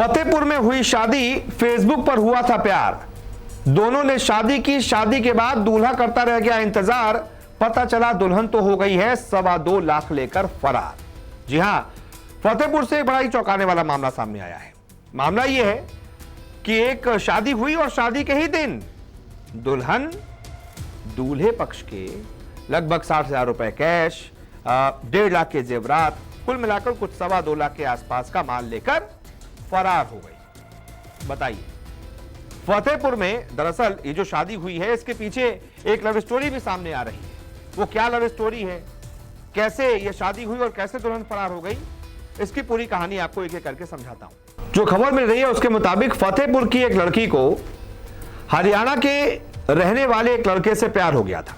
फतेहपुर में हुई शादी, फेसबुक पर हुआ था प्यार। दोनों ने शादी की। शादी के बाद दूल्हा करता रह गया इंतजार। पता चला दुल्हन तो हो गई है 2.25 लाख लेकर फरार। जी हां, फतेहपुर से बड़ा ही चौंकाने वाला मामला सामने आया है। मामला यह है कि एक शादी हुई और शादी के ही दिन दुल्हन दूल्हे पक्ष के लगभग 60,000 रुपए कैश, 1.5 लाख के जेवरात, कुल मिलाकर कुछ 2.25 लाख के आसपास का माल लेकर फरार हो गई। बताइए, फतेहपुर में दरअसल ये जो शादी हुई है इसके पीछे एक लव स्टोरी भी सामने आ रही है। वो क्या लव स्टोरी है, कैसे ये शादी हुई और कैसे दुल्हन फरार हो गई, इसकी पूरी कहानी आपको एक एक करके समझाता हूं। जो खबर मिल रही है उसके मुताबिक फतेहपुर की एक लड़की को हरियाणा के रहने वाले एक लड़के से प्यार हो गया था।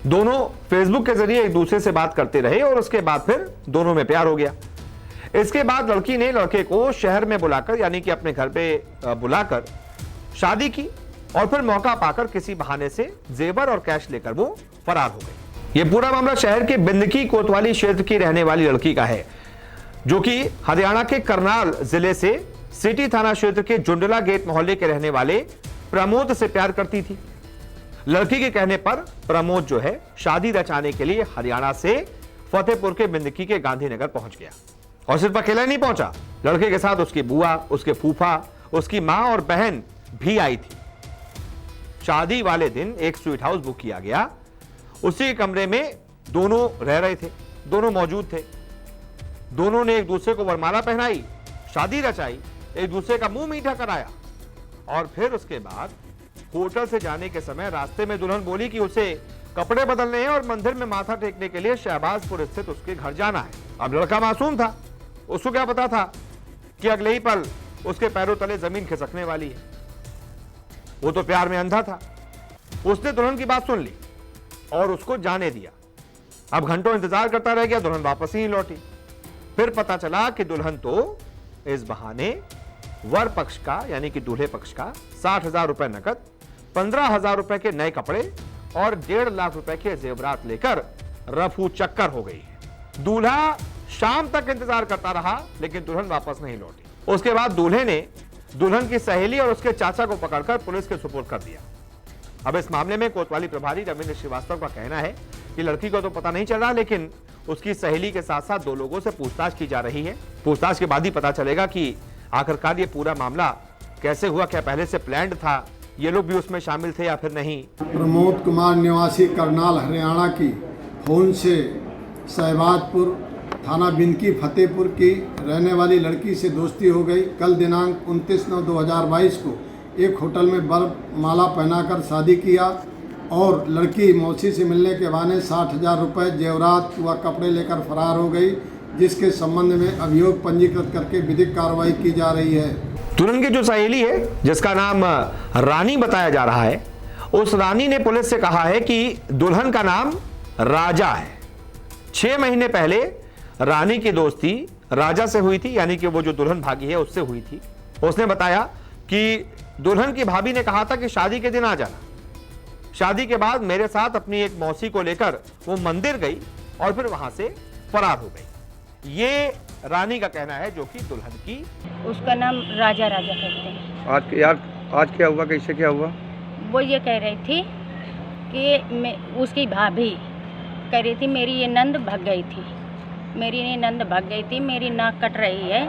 दोनों फेसबुक के जरिए एक दूसरे से बात करते रहे और उसके बाद फिर दोनों में प्यार हो गया। इसके बाद लड़की ने लड़के को शहर में बुलाकर, यानी कि अपने घर पे बुलाकर शादी की और फिर मौका पाकर किसी बहाने से जेवर और कैश लेकर वो फरार हो गई। ये पूरा मामला शहर के बिंदकी कोतवाली क्षेत्र की रहने वाली लड़की का है, जो कि हरियाणा के करनाल जिले से सिटी थाना क्षेत्र के जुंडला गेट मोहल्ले के रहने वाले प्रमोद से प्यार करती थी। लड़की के कहने पर प्रमोद जो है शादी रचाने के लिए हरियाणा से फतेहपुर के बिंदकी के गांधीनगर पहुंच गया। और सिर्फ अकेला नहीं पहुंचा, लड़के के साथ उसकी बुआ, उसके फूफा, उसकी मां और बहन भी आई थी। शादी वाले दिन एक स्वीट हाउस बुक किया गया। उसी कमरे में दोनों रह रहे थे, दोनों मौजूद थे। दोनों ने एक दूसरे को वरमाला पहनाई, शादी रचाई, एक दूसरे का मुंह मीठा कराया और फिर उसके बाद होटल से जाने के समय रास्ते में दुल्हन बोली कि उसे कपड़े बदलने हैं और मंदिर में माथा टेकने के लिए शहबाजपुर स्थित उसके घर जाना है। अब लड़का मासूम था, उसको क्या पता था कि अगले ही पल उसके पैरों तले जमीन खिसकने वाली है। वो तो प्यार में अंधा था। उसने दुल्हन की बात सुन ली और उसको जाने दिया। अब घंटों इंतजार करता रह गया, दुल्हन वापस ही नहीं लौटी। फिर पता चला कि दुल्हन तो इस बहाने वर पक्ष का, यानी कि दूल्हे पक्ष का 60,000 रुपए नकद, 15,000 रुपए के नए कपड़े और 1.5 लाख रुपए के जेवरात लेकर रफू चक्कर हो गई है। दूल्हा शाम तक इंतजार करता रहा लेकिन दुल्हन वापस नहीं लौटी। उसके बाद दूल्हे ने दुल्हन की सहेली और उसके चाचा को पकड़कर पुलिस के सुपुर्द कर दिया। अब इस मामले में कोतवाली प्रभारी रविंद्र श्रीवास्तव का कहना है कि लड़की को तो पता नहीं चल रहा, लेकिन उसकी सहेली के साथ साथ 2 लोगों से पूछताछ की जा रही है। पूछताछ के बाद ही पता चलेगा कि आखिरकार ये पूरा मामला कैसे हुआ, क्या पहले से प्लान्ड था, ये लोग भी उसमें शामिल थे या फिर नहीं। प्रमोद कुमार निवासी करनाल हरियाणा की फोन से शहबाजपुर थाना बिंदकी फतेहपुर की रहने वाली लड़की से दोस्ती हो गई। कल दिनांक 29/9/2022 को एक होटल में वरमाला पहनाकर शादी किया और लड़की मौसी से मिलने के बहाने 60,000 रुपये जेवरात व कपड़े लेकर फरार हो गई, जिसके संबंध में अभियोग पंजीकृत करके विधिक कार्रवाई की जा रही है। दुल्हन की जो सहेली है, जिसका नाम रानी बताया जा रहा है, उस रानी ने पुलिस से कहा है कि दुल्हन का नाम राजा है। 6 महीने पहले रानी की दोस्ती राजा से हुई थी, यानी कि वो जो दुल्हन भागी है उससे हुई थी। उसने बताया कि दुल्हन की भाभी ने कहा था कि शादी के दिन आ जाना। शादी के बाद मेरे साथ अपनी एक मौसी को लेकर वो मंदिर गई और फिर वहां से फरार हो गई। ये रानी का कहना है, जो कि दुल्हन की। उसका नाम राजा कहते हैं। आज क्या हुआ, कैसे क्या हुआ? वो ये कह रही थी कि उसकी भाभी कह रही थी मेरी ये नंद भाग गई थी, मेरी नाक कट रही है,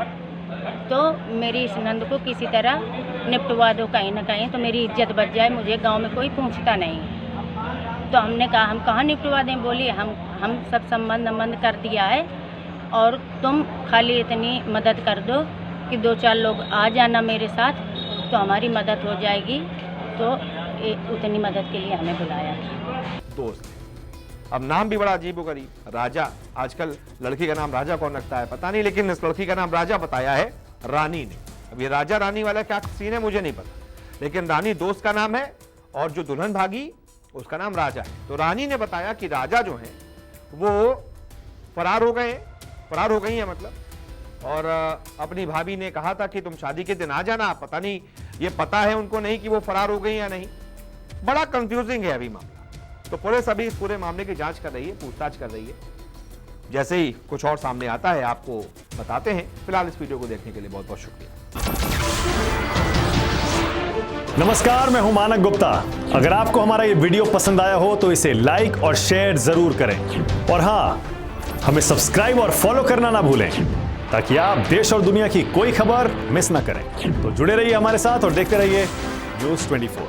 तो मेरी इस नंद को किसी तरह निपटवा दो कहीं ना कहीं, तो मेरी इज्जत बच जाए, मुझे गांव में कोई पूछता नहीं। तो हमने कहा हम कहाँ निपटवा दें। बोली हम सब संबंध कर दिया है और तुम खाली इतनी मदद कर दो कि 2-4 लोग आ जाना मेरे साथ, तो हमारी मदद हो जाएगी। तो उतनी मदद के लिए हमें बुलाया था। दोस्त, अब नाम भी बड़ा अजीबोगरीब, राजा। आजकल लड़की का नाम राजा कौन रखता है पता नहीं, लेकिन इस लड़की का नाम राजा बताया है रानी ने। अब ये राजा रानी वाला क्या सीन है मुझे नहीं पता, लेकिन रानी दोस्त का नाम है और जो दुल्हन भागी उसका नाम राजा है। तो रानी ने बताया कि राजा जो है वो फरार हो गई है मतलब, और अपनी भाभी ने कहा था कि तुम शादी के दिन आ जाना। पता नहीं, ये पता है उनको नहीं कि वो फरार हो गई या नहीं। बड़ा कंफ्यूजिंग है अभी मामला। तो पुलिस अभी इस पूरे मामले की जांच कर रही है, पूछताछ कर रही है। जैसे ही कुछ और सामने आता है आपको बताते हैं। फिलहाल इस वीडियो को देखने के लिए बहुत बहुत शुक्रिया। नमस्कार, मैं हूं मानक गुप्ता। अगर आपको हमारा ये वीडियो पसंद आया हो तो इसे लाइक और शेयर जरूर करें, और हां, हमें सब्सक्राइब और फॉलो करना ना भूलें ताकि आप देश और दुनिया की कोई खबर मिस ना करें। तो जुड़े रहिए हमारे साथ और देखते रहिए न्यूज़ 24।